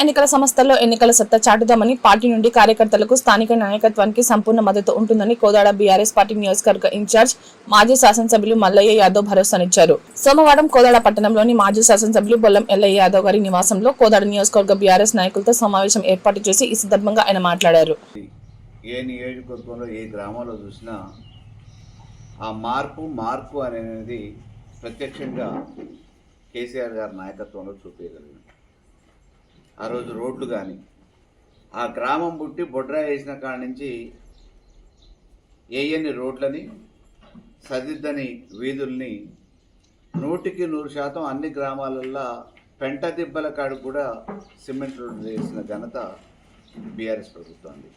ఎన్నికల సంస్థల్లో ఎన్నికల సత్తా చాటుదామని పార్టీ నుండి కార్యకర్తలకు స్థానిక నాయకత్వానికి సంపూర్ణ మద్దతు ఉంటుందని కోదాడ బీఆర్ఎస్ పార్టీ నియోజకవర్గ ఇన్ఛార్జ్ మాజీ శాసనసభ్యులు మల్లయ్య యాదవ్ భరోసానిచ్చారు. సోమవారం కోదాడ పట్టణంలోని మాజీ శాసనసభ్యులు బొల్లం ఎల్లయ్య యాదవ్ గారి నివాసంలో కోదాడ నియోజకవర్గ బీఆర్ఎస్ నాయకులతో సమావేశం ఏర్పాటు చేసి ఈ సందర్భంగా ఆయన మాట్లాడారు. ఏ నియోజకవర్గంలో ఏ గ్రామంలో చూసినా ఆ మార్పు అనేది ప్రత్యక్షంగా కేసీఆర్ గారి నాయకత్వంలో చూపించగలిగింది. ఆ రోజు రోడ్లు కానీ ఆ గ్రామం పుట్టి బొడ్రా వేసిన కాడ నుంచి ఏయని రోడ్లని సదిద్దని వీధుల్ని 100% అన్ని గ్రామాలల్లో పెంట దిబ్బల కాడు కూడా సిమెంట్ రోడ్లు వేసిన ఘనత బీఆర్ఎస్ ప్రభుత్వాన్ని.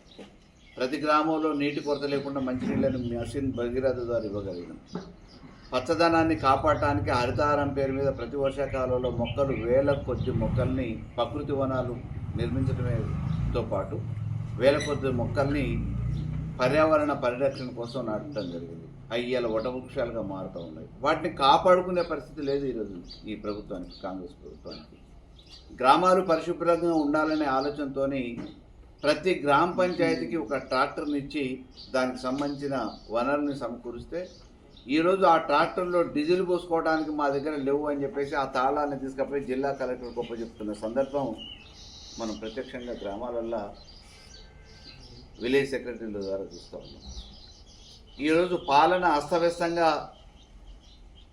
ప్రతి గ్రామంలో నీటి కొరత లేకుండా మంచినీళ్ళని మషిన్ భగీరథ ద్వారా ఇవ్వగలిగినాం. పచ్చదనాన్ని కాపాడటానికి హరితహారం పేరు మీద ప్రతి వర్షాకాలంలో మొక్కలు వేల కొద్ది మొక్కల్ని ప్రకృతి వనాలు నిర్మించడంతో పాటు వేల కొద్ది మొక్కల్ని పర్యావరణ పరిరక్షణ కోసం నాటడం జరిగింది. అయ్యాల వటవృక్షాలుగా మారుతూ ఉన్నాయి. వాటిని కాపాడుకునే పరిస్థితి లేదు ఈరోజు ఈ ప్రభుత్వానికి, కాంగ్రెస్ ప్రభుత్వానికి. గ్రామాలు పరిశుభ్రంగా ఉండాలనే ఆలోచనతో ప్రతి గ్రామ పంచాయతీకి ఒక ట్రాక్టర్ని ఇచ్చి దానికి సంబంధించిన వనరుల్ని సమకూరిస్తే ఈరోజు ఆ ట్రాక్టర్లో డీజిల్ పోసుకోవడానికి మా దగ్గర లేవు అని చెప్పేసి ఆ తాళాన్ని తీసుకుపోయి జిల్లా కలెక్టర్ గొప్ప చెప్తున్న సందర్భం మనం ప్రత్యక్షంగా గ్రామాలల్లో విలేజ్ సెక్రటరీల ద్వారా చూస్తూ ఉన్నాం. ఈరోజు పాలన అస్తవ్యస్తంగా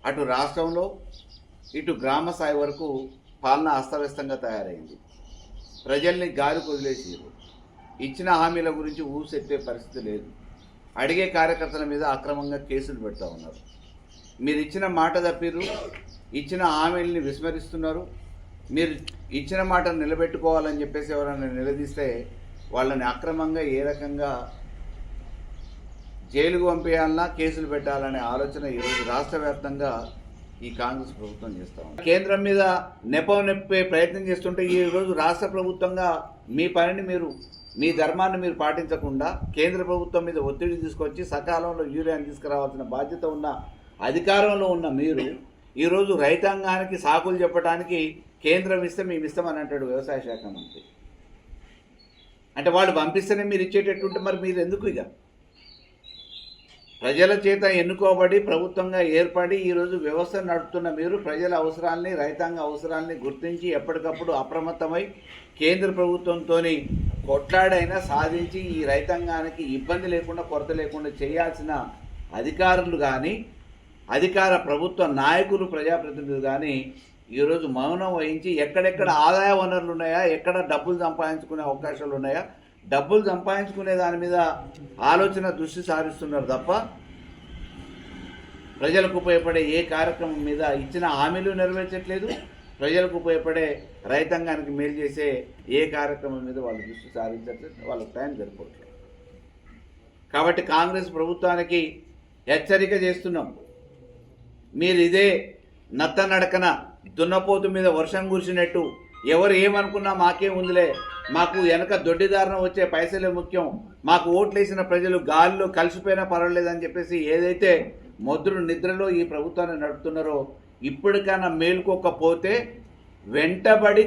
అటు రాష్ట్రంలో ఇటు గ్రామ స్థాయి వరకు పాలన అస్తవ్యస్తంగా తయారైంది. ప్రజల్ని గాలి వదిలేసి ఇచ్చిన హామీల గురించి ఊసెత్తే పరిస్థితి లేదు. అడిగే కార్యకర్తల మీద అక్రమంగా కేసులు పెడతా ఉన్నారు. మీరు ఇచ్చిన మాట తప్పిరు, ఇచ్చిన హామీల్ని విస్మరిస్తున్నారు. మీరు ఇచ్చిన మాటను నిలబెట్టుకోవాలని చెప్పేసి ఎవరైనా నిలదీస్తే వాళ్ళని అక్రమంగా ఏ రకంగా జైలుకు పంపేయాలన్నా కేసులు పెట్టాలనే ఆలోచన ఈరోజు రాష్ట్ర వ్యాప్తంగా ఈ కాంగ్రెస్ ప్రభుత్వం చేస్తూ ఉంది. కేంద్రం మీద నెప్పే ప్రయత్నం చేస్తుంటే ఈరోజు రాష్ట్ర ప్రభుత్వంగా మీ పనిని మీ ధర్మాన్ని మీరు పాటించకుండా కేంద్ర ప్రభుత్వం మీద ఒత్తిడి తీసుకొచ్చి సకాలంలో యూరియాని తీసుకురావాల్సిన బాధ్యత ఉన్న అధికారంలో ఉన్న మీరు ఈరోజు రైతాంగానికి సాకులు చెప్పడానికి కేంద్రం ఇస్తే మేము ఇస్తామని అంటాడు వ్యవసాయ శాఖ మంత్రి. అంటే వాళ్ళు పంపిస్తేనే మీరు ఇచ్చేటట్టుంటే మరి మీరు ఎందుకు? ఇక ప్రజల చేత ఎన్నుకోబడి ప్రభుత్వంగా ఏర్పడి ఈరోజు వ్యవస్థ నడుపుతున్న మీరు ప్రజల అవసరాల్ని, రైతాంగ అవసరాల్ని గుర్తించి ఎప్పటికప్పుడు అప్రమత్తమై కేంద్ర ప్రభుత్వంతో కొట్లాడైనా సాధించి ఈ రైతాంగానికి ఇబ్బంది లేకుండా, కొరత లేకుండా చేయాల్సిన అధికారులు కానీ, అధికార ప్రభుత్వ నాయకులు, ప్రజాప్రతినిధులు కానీ ఈరోజు మౌనం వహించి ఎక్కడెక్కడ ఆదాయ వనరులు ఉన్నాయా, ఎక్కడ డబ్బులు సంపాదించుకునే అవకాశాలు ఉన్నాయా, డబ్బులు సంపాదించుకునే దాని మీద ఆలోచన దృష్టి సారిస్తున్నారు తప్ప ప్రజలకు ఉపయోగపడే ఏ కార్యక్రమం మీద ఇచ్చిన హామీలు నెరవేర్చట్లేదు. ప్రజలకు ఉపయోగపడే రైతాంగానికి మేలు చేసే ఏ కార్యక్రమం మీద వాళ్ళు దృష్టి సారించట్లేదు. వాళ్ళకి టైం సరిపోవట్లేదు. కాబట్టి కాంగ్రెస్ ప్రభుత్వానికి హెచ్చరిక చేస్తున్నాం. మీరు ఇదే నత్తనడకన దున్నపోతు మీద వర్షం కురిసినట్టు ఎవరు ఏమనుకున్నా మాకేం ఉందిలే, మాకు వెనక దొడ్డిదారిన వచ్చే పైసలే ముఖ్యం, మాకు ఓట్లేసిన ప్రజలు గాలిలో కలిసిపోయినా పర్వాలేదని చెప్పేసి ఏదైతే నిద్రలో ఈ ప్రభుత్వాన్ని నడుపుతున్నారో ఇప్పటికైనా మేలుకోకపోతే వెంటబడి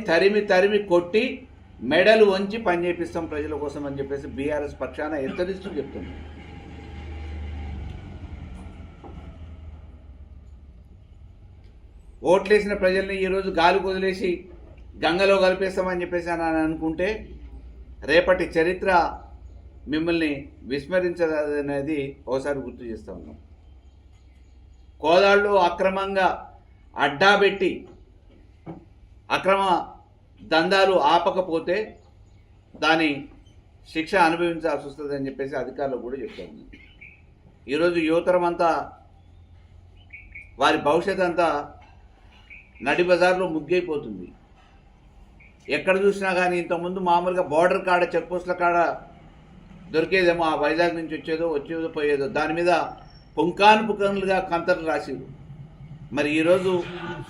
తరిమి కొట్టి మెడలు వంచి పనిచేపిస్తాం ప్రజల కోసం అని చెప్పేసి బీఆర్ఎస్ పక్షాన హెచ్చరిస్తూ చెప్తుంది. ఓట్లేసిన ప్రజల్ని ఈరోజు గాలి వదిలేసి గంగలో కలిపేస్తామని చెప్పేసి అని అనుకుంటే రేపటి చరిత్ర మిమ్మల్ని విస్మరించదనేది ఒకసారి గుర్తు చేస్తూ ఉన్నాం. కోదాళ్ళు అక్రమంగా అడ్డాబెట్టి అక్రమ దందాలు ఆపకపోతే దాని శిక్ష అనుభవించాల్సి వస్తుందని చెప్పేసి అధికారులు కూడా చెప్తా ఉన్నారు. ఈరోజు యువతరం అంతా వారి భవిష్యత్ అంతా నడి బజార్లో ముగ్గైపోతుంది. ఎక్కడ చూసినా కానీ ఇంతకుముందు మామూలుగా బార్డర్ కాడ, చెక్ పోస్టుల కాడ దొరికేదేమో ఆ వైజాగ్ నుంచి వచ్చేదో పోయేదో దాని మీద పుంకానులుగా కంతర్లు రాసిరు. మరి ఈరోజు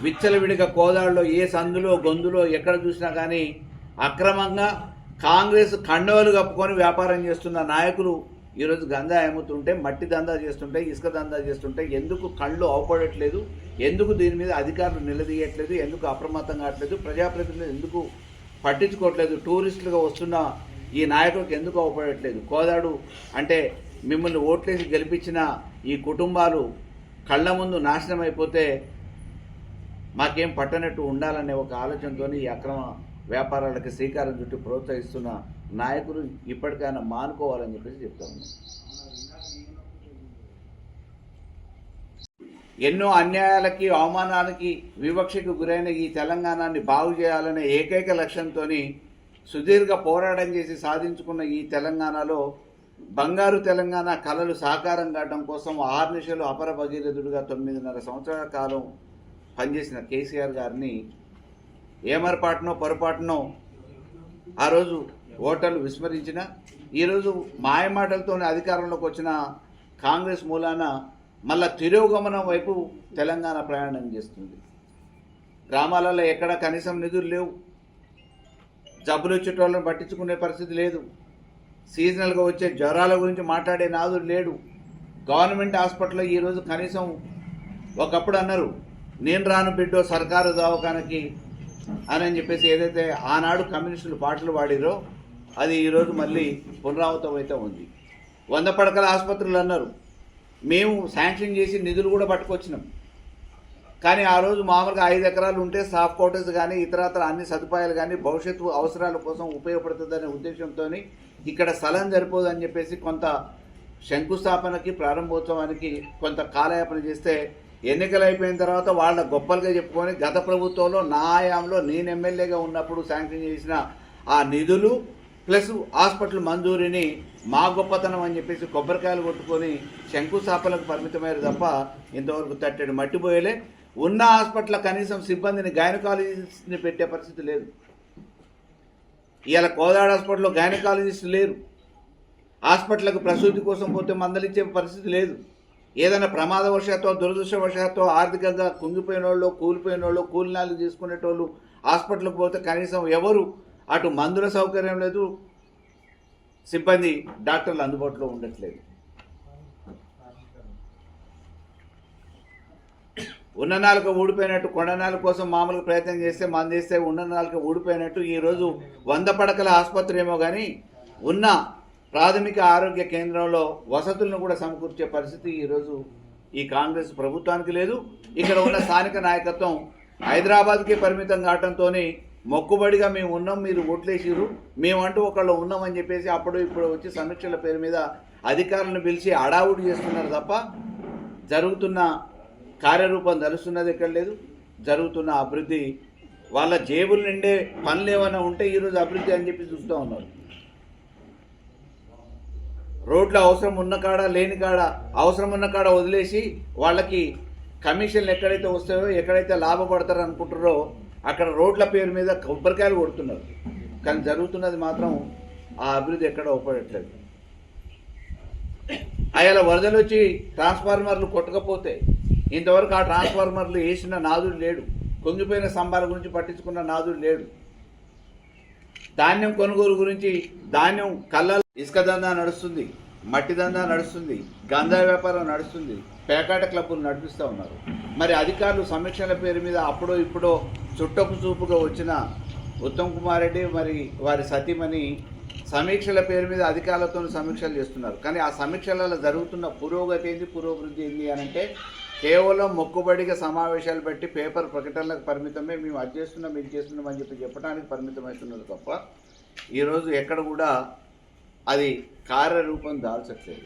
విచ్చలవిడిగా కోదాడులో ఏ సందులో గొంతులో ఎక్కడ చూసినా కానీ అక్రమంగా కాంగ్రెస్ కండవలు కప్పుకొని వ్యాపారం చేస్తున్న నాయకులు ఈరోజు గంజా అమ్ముతుంటే, మట్టి దందా చేస్తుంటే, ఇసుక దందా చేస్తుంటే ఎందుకు కళ్ళు అవపడట్లేదు? ఎందుకు దీని మీద అధికారులు నిలదీయట్లేదు? ఎందుకు అప్రమత్తం కావట్లేదు? ప్రజాప్రతినిధులు ఎందుకు పట్టించుకోవట్లేదు. టూరిస్టులుగా వస్తున్న ఈ నాయకులకు ఎందుకు అవపడట్లేదు? కోదాడు అంటే మిమ్మల్ని ఓట్లేసి గెలిపించిన ఈ కుటుంబాలు కళ్ళ ముందు నాశనం అయిపోతే మాకేం పట్టనట్టు ఉండాలనే ఒక ఆలోచనతో ఈ అక్రమ వ్యాపారాలకు శ్రీకారం చుట్టూ ప్రోత్సహిస్తున్న నాయకులు ఇప్పటికైనా మానుకోవాలని చెప్పేసి చెప్తా ఉన్నాం. ఎన్నో అన్యాయాలకి, అవమానాలకి, వివక్షకు గురైన ఈ తెలంగాణని బాగు చేయాలనే ఏకైక లక్ష్యంతో సుదీర్ఘ పోరాటం చేసి సాధించుకున్న ఈ తెలంగాణలో బంగారు తెలంగాణ కలలు సాకారం కావడం కోసం ఆర్నిశలు అపర భగీరథుడిగా 9.5 సంవత్సరాల కాలం పనిచేసిన కేసీఆర్ గారిని ఏమరపాటునో పొరపాటునో ఆ రోజు ఓటర్లు విస్మరించిన ఈరోజు మాయమాటలతో అధికారంలోకి వచ్చిన కాంగ్రెస్ మూలాన మళ్ళా తిరోగమనం వైపు తెలంగాణ ప్రయాణం చేస్తుంది. గ్రామాలలో ఎక్కడ కనీసం నిధులు లేవు, జబ్బులు వచ్చేటోళ్ళని పట్టించుకునే పరిస్థితి లేదు, సీజనల్గా వచ్చే జ్వరాల గురించి మాట్లాడే నాదుడు లేడు. గవర్నమెంట్ హాస్పిటల్లో ఈరోజు కనీసం ఒకప్పుడు అన్నారు నేను రాను బిడ్డో సర్కారు దవాఖానకి అని చెప్పేసి ఏదైతే ఆనాడు కమ్యూనిస్టులు పాటలు పాడిరో అది ఈరోజు మళ్ళీ పునరావృతం అయితే ఉంది. 100 పడకల ఆసుపత్రులు అన్నారు, మేము శాంక్షన్ చేసి నిధులు కూడా పట్టుకొచ్చినాం. కానీ ఆ రోజు మామూలుగా 5 ఎకరాలు ఉంటే స్టాఫ్ క్వార్టర్స్ కానీ ఇతరత్ర అన్ని సదుపాయాలు కానీ భవిష్యత్తు అవసరాల కోసం ఉపయోగపడుతుందనే ఉద్దేశంతో ఇక్కడ స్థలం సరిపోదని చెప్పేసి కొంత శంకుస్థాపనకి ప్రారంభోత్సవానికి కొంత కాలయాపన చేస్తే ఎన్నికలు అయిపోయిన తర్వాత వాళ్ళ గొప్పలుగా చెప్పుకొని గత ప్రభుత్వంలో నా హయాంలో నేను ఎమ్మెల్యేగా ఉన్నప్పుడు శాంక్షన్ చేసిన ఆ నిధులు ప్లస్ హాస్పిటల్ మంజూరీని మా గొప్పతనం అని చెప్పేసి కొబ్బరికాయలు కొట్టుకొని శంకుస్థాపనకు పరిమితమయ్యారు తప్ప ఇంతవరకు తట్టెడు మట్టిపోయలే. ఉన్న హాస్పిటల్ కనీసం సిబ్బందిని గైనకాలజిస్ట్ని పెట్టే పరిస్థితి లేదు. ఇవాళ కోదాడ హాస్పిటల్లో గైనకాలజిస్టు లేరు. హాస్పిటల్కి ప్రసూతి కోసం పోతే మందలిచ్చే పరిస్థితి లేదు. ఏదైనా ప్రమాదవశాత్తు దురదృష్టవశాత్తు ఆర్థికంగా కుంగిపోయిన వాళ్ళు, కూలిపోయిన వాళ్ళు, కూలినాలు తీసుకునేటోళ్ళు హాస్పిటల్కి పోతే కనీసం ఎవరు అటు మందుల సౌకర్యం లేదు, సిబ్బంది డాక్టర్లు అందుబాటులో ఉండట్లేదు. ఉన్న నాలుక ఊడిపోయినట్టు కొండ నాలుక కోసం మామూలుగా ప్రయత్నం చేస్తే మంది చేస్తే ఉన్న నాలుక ఊడిపోయినట్టు ఈరోజు 100 పడకల ఆసుపత్రి ఏమో కానీ ఉన్న ప్రాథమిక ఆరోగ్య కేంద్రంలో వసతులను కూడా సమకూర్చే పరిస్థితి ఈరోజు ఈ కాంగ్రెస్ ప్రభుత్వానికి లేదు. ఇక్కడ ఉన్న స్థానిక నాయకత్వం హైదరాబాద్కే పరిమితం కావడంతో మొక్కుబడిగా మేము ఉన్నాం, మీరు ఓట్లేసిరు, మేమంటూ ఒకళ్ళు ఉన్నామని చెప్పేసి అప్పుడు ఇప్పుడు వచ్చి సమీక్షల పేరు మీద అధికారులను పిలిచి అడావుడి చేస్తున్నారు తప్ప జరుగుతున్న కార్యరూపం దలుస్తున్నది ఎక్కడ లేదు. జరుగుతున్న అభివృద్ధి వాళ్ళ జేబులు నిండే పనులు ఏమైనా ఉంటే ఈరోజు అభివృద్ధి అని చెప్పి చూస్తూ ఉన్నారు. రోడ్లు అవసరం ఉన్న కాడ లేని కాడ అవసరం ఉన్న కాడ వదిలేసి వాళ్ళకి కమిషన్లు ఎక్కడైతే వస్తాయో ఎక్కడైతే లాభపడతారో అనుకుంటారో అక్కడ రోడ్ల పేరు మీద కొబ్బరికాయలు కొడుతున్నారు. కానీ జరుగుతున్నది మాత్రం ఆ అభివృద్ధి ఎక్కడ ఉపయోగట్లేదు. అలా వరదలు వచ్చి ట్రాన్స్ఫార్మర్లు కొట్టకపోతే ఇంతవరకు ఆ ట్రాన్స్ఫార్మర్లు వేసిన నాదుడు లేడు, కుంగిపోయిన స్తంభాల గురించి పట్టించుకున్న నాదుడు లేడు. ధాన్యం కొనుగోలు గురించి ధాన్యం కళ్ళ ఇసుక దందా నడుస్తుంది, మట్టి దందా నడుస్తుంది, గంజా వ్యాపారం నడుస్తుంది, పేకాట క్లబ్బులు నడిపిస్తూ ఉన్నారు. మరి అధికారులు సమీక్షల పేరు మీద అప్పుడో ఇప్పుడో చుట్టపు చూపుగా వచ్చిన ఉత్తమ్ కుమార్ రెడ్డి మరి వారి సతీమణి సమీక్షల పేరు మీద అధికారులతో సమీక్షలు చేస్తున్నారు. కానీ ఆ సమీక్షలలో జరుగుతున్న పురోగతి ఏంది, పురోభివృద్ధి ఏంది అని అంటే కేవలం మొక్కుబడిగా సమావేశాలు పెట్టి పేపర్ ప్రకటనలకు పరిమితమే, మేము అది చేస్తున్నాం ఇది చేస్తున్నాం అని చెప్పడానికి పరిమితమవుతున్నారు తప్ప ఈరోజు ఎక్కడ కూడా అది కార్యరూపం దాల్చట్లేదు.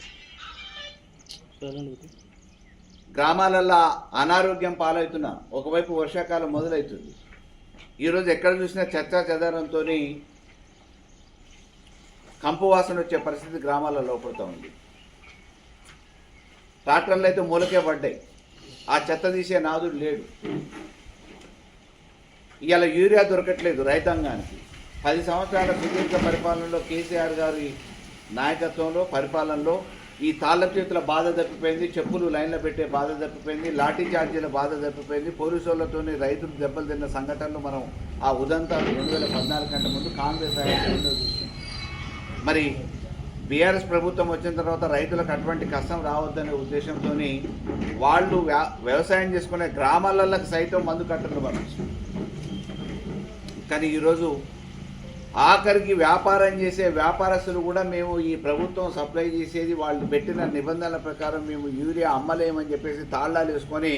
గ్రామాలల్లో అనారోగ్యం పాలవుతున్నా ఒకవైపు వర్షాకాలం మొదలవుతుంది. ఈరోజు ఎక్కడ చూసినా చర్చా చెదారంతో కంపు వాసన వచ్చే పరిస్థితి గ్రామాలలో లోపడుతూ ఉంది. ట్రాక్టర్లు అయితే మూలకే పడ్డాయి, ఆ చెత్త తీసే నాదుడు లేడు. ఇవాళ యూరియా దొరకట్లేదు రైతాంగానికి. 10 సంవత్సరాల సుదీర్ఘ పరిపాలనలో కేసీఆర్ గారి నాయకత్వంలో పరిపాలనలో ఈ తాళ్ళ చేతుల బాధ తప్పిపోయింది, చెప్పులు లైన్లో పెట్టే బాధ తప్పిపోయింది, లాఠీ చార్జీల బాధ తప్పిపోయింది. పోలీసు వాళ్ళతో రైతులు దెబ్బలు తిన్న సంఘటనలు మనం ఆ ఉదంతాలు 2014 కంటే ముందు కాంగ్రెస్ హయాంలో చూస్తాం. మరి బీఆర్ఎస్ ప్రభుత్వం వచ్చిన తర్వాత రైతులకు అటువంటి కష్టం రావద్దనే ఉద్దేశంతో వాళ్ళు వ్యవసాయం చేసుకునే గ్రామాలకు సైతం మందు కట్టలు పంపించారు. కానీ ఈరోజు ఆఖరికి వ్యాపారం చేసే వ్యాపారస్తులు కూడా మేము ఈ ప్రభుత్వం సప్లై చేసేది వాళ్ళు పెట్టిన నిబంధనల ప్రకారం మేము యూరియా అమ్మలేమని చెప్పేసి తాళాలు వేసుకొని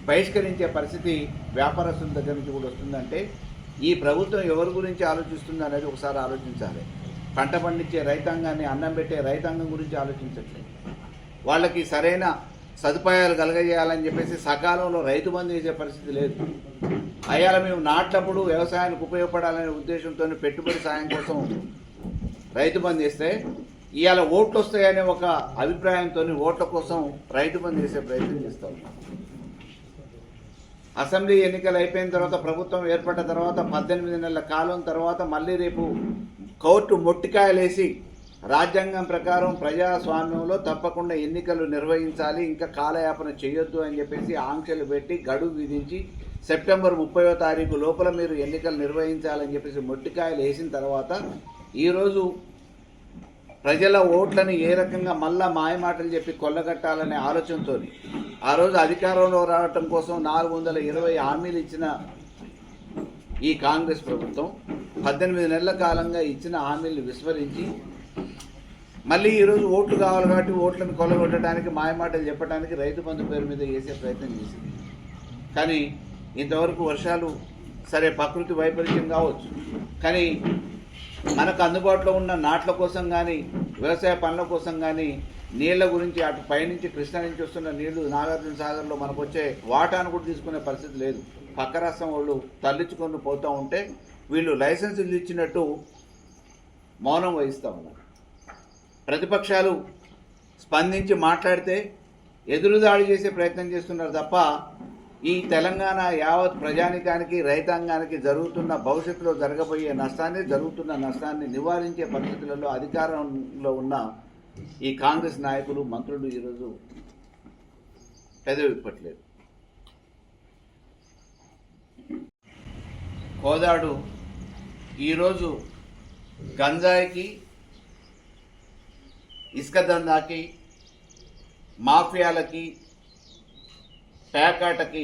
బహిష్కరించే పరిస్థితి వ్యాపారస్తుల దగ్గర నుంచి కూడా వస్తుందంటే ఈ ప్రభుత్వం ఎవరి గురించి ఆలోచిస్తుంది అనేది ఒకసారి ఆలోచించాలి. పంట పండించే రైతాంగాన్ని, అన్నం పెట్టే రైతాంగం గురించి ఆలోచించట్లేదు. వాళ్ళకి సరైన సదుపాయాలు కలగజేయాలని చెప్పేసి సకాలంలో రైతు బంధు చేసే పరిస్థితి లేదు. అయ్యాల మేము నాట్లప్పుడు వ్యవసాయానికి ఉపయోగపడాలనే ఉద్దేశంతో పెట్టుబడి సాయం కోసం రైతు బంధు చేస్తే ఇవాళ ఓట్లు వస్తాయనే ఒక అభిప్రాయంతో ఓట్ల కోసం రైతు బంధు చేసే ప్రయత్నం చేస్తాం. అసెంబ్లీ ఎన్నికలు అయిపోయిన తర్వాత, ప్రభుత్వం ఏర్పడ్డ తర్వాత 18 నెలల కాలం తర్వాత మళ్ళీ రేపు కోర్టు మొట్టికాయలేసి రాజ్యాంగం ప్రకారం ప్రజాస్వామ్యంలో తప్పకుండా ఎన్నికలు నిర్వహించాలి, ఇంకా కాలయాపన చేయొద్దు అని చెప్పేసి ఆంక్షలు పెట్టి గడువు విధించి సెప్టెంబర్ 30వ తారీఖు లోపల మీరు ఎన్నికలు నిర్వహించాలని చెప్పేసి మొట్టికాయలు వేసిన తర్వాత ఈరోజు ప్రజల ఓట్లను ఏ రకంగా మళ్ళా మాయమాటలు చెప్పి కొల్లగట్టాలనే ఆలోచనతో ఆ రోజు అధికారంలో రావటం కోసం 420 హామీలు ఇచ్చిన ఈ కాంగ్రెస్ ప్రభుత్వం 18 నెలల కాలంగా ఇచ్చిన హామీలను విస్మరించి మళ్ళీ ఈరోజు ఓట్లు కావాలి కాబట్టి ఓట్లను కొల్లగొట్టడానికి, మాయమాటలు చెప్పడానికి రైతు బంధు పేరు మీద చేసే ప్రయత్నం చేసింది. కానీ ఇంతవరకు వర్షాలు సరే ప్రకృతి వైపరీత్యం కావచ్చు, కానీ మనకు అందుబాటులో ఉన్న నాట్ల కోసం కానీ, వ్యవసాయ పనుల కోసం కానీ, నీళ్ల గురించి అటు పైనుంచి కృష్ణా నుంచి వస్తున్న నీళ్లు నాగార్జున సాగర్లో మనకు వచ్చే వాటాను కూడా తీసుకునే పరిస్థితి లేదు. పక్క రాష్ట్రం వాళ్ళు తరలించుకొని పోతూ ఉంటే వీళ్ళు లైసెన్సులు ఇచ్చినట్టు మౌనం వహిస్తూ ఉన్నారు. ప్రతిపక్షాలు స్పందించి మాట్లాడితే ఎదురుదాడి చేసే ప్రయత్నం చేస్తున్నారు తప్ప ఈ తెలంగాణ యావత్ ప్రజానికానికి, రైతాంగానికి భవిష్యత్తులో జరుగుతున్న నష్టాన్ని నివారించే పరిస్థితులలో అధికారంలో ఉన్న ఈ కాంగ్రెస్ నాయకులు, మంత్రులు ఈరోజు పెదవిప్పట్లేదు. కోదాడు ఈరోజు గంజాయికి, ఇసుక దందాకి, మాఫియాలకి, పేకాటకి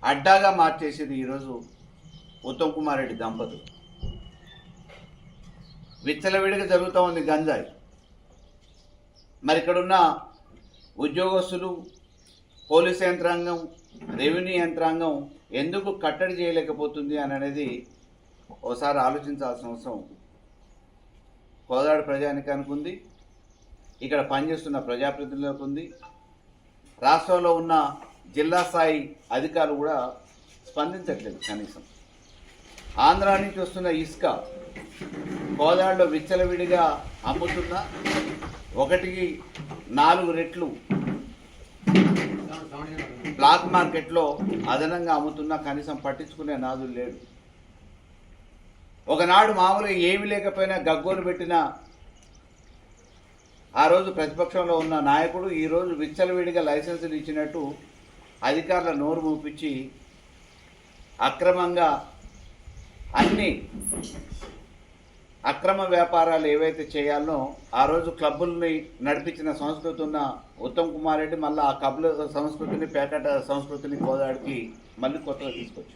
అడ్డాగా మార్చేసింది ఈరోజు ఉత్తమ్ కుమార్ రెడ్డి దంపతులు. విచ్చలవిడిగా జరుగుతూ ఉంది గంజాయి. మరి ఇక్కడున్న ఉద్యోగస్తులు, పోలీస్ యంత్రాంగం, రెవెన్యూ యంత్రాంగం ఎందుకు కట్టడి చేయలేకపోతుంది అనేది ఒకసారి ఆలోచించాల్సిన అవసరం కోదాడు ప్రజానికానికి ఉంది, ఇక్కడ పనిచేస్తున్న ప్రజాప్రతినిధులకు ఉంది. రాష్ట్రంలో ఉన్న జిల్లా స్థాయి అధికారులు కూడా స్పందించట్లేదు. కనీసం ఆంధ్రా నుంచి వస్తున్న ఇసుక కోదాడులో విచ్చలవిడిగా అమ్ముతున్న 1కి 4 రెట్లు బ్లాక్ మార్కెట్లో అదనంగా అమ్ముతున్నా కనీసం పట్టించుకునే నాదులు లేడు. ఒకనాడు మామూలుగా ఏమి లేకపోయినా గగ్గోలు పెట్టిన ఆ రోజు ప్రతిపక్షంలో ఉన్న నాయకుడు ఈరోజు విచ్చలవిడిగా లైసెన్సులు ఇచ్చినట్టు అధికారుల నోరు మూపించి అక్రమంగా అన్ని అక్రమ వ్యాపారాలు ఏవైతే చేయాలనో ఆ రోజు క్లబ్బుల్ని నడిపించిన సంస్కృతి ఉన్న ఉత్తమ్ కుమార్ రెడ్డి మళ్ళీ ఆ క్లబ్ల సంస్కృతిని, పేకాట సంస్కృతిని కోదాడికి మళ్ళీ కొత్తగా తీసుకొచ్చాడు.